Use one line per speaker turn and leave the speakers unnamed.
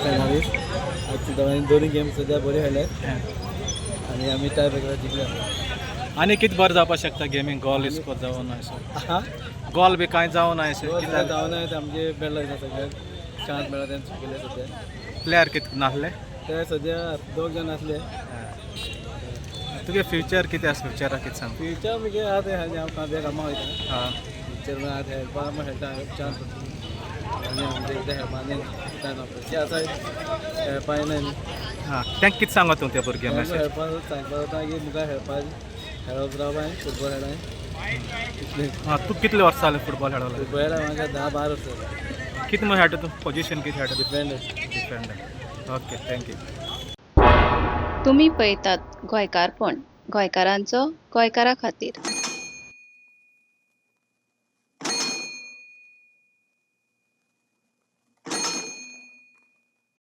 फायनालीस्ट आज दोन्ही गेम सध्या बरे खेळल्यात आणि आम्ही टाय ब्रेकर जिंकले.
आणि किती बरं जावपा शकता गेमींग गोल स्कोर जावं ना
हा
गोल बी कांय जावं ना कित्याक
जावन आमचे बेड लागना सगळ्याक चान्स मेळ्ळा तेंच केले सध्या.
प्लेयर कितले नासले
ते सध्या 2 जण असले.
तुगे फ्युचर कितें आसा फ्युचराक कितें सांग
फ्युचर मुगे आतां हांव कांदे कामां वयता.
हां
फ्युचर मागीर आतां हेल्पा खेळटा चान्स आनी आमचे कितें खेळपा न्ही ते आसा खेळपा येना न्ही.
हां तांकां कितें सांगो तूं त्या भुरग्यां मॅसेज
खेळपा सांगपा जाता की मुखार खेळपा खेळप रावपा फुटबॉल खेळाय.
हां तूं कितले वर्सां जालें फुटबॉल खेळोंक
फुटबॉल खेळा म्हाका 10-12 वर्सां जालीं.
कितें म्हण खेळटा तूं पोजिशन कितें खेळटा
डिफेंडर.
डिफेंडर. Okay thank you.
तुम्ही पळयतात गोंयकारपण गोंयकारांचो गोंयकारा खातीर.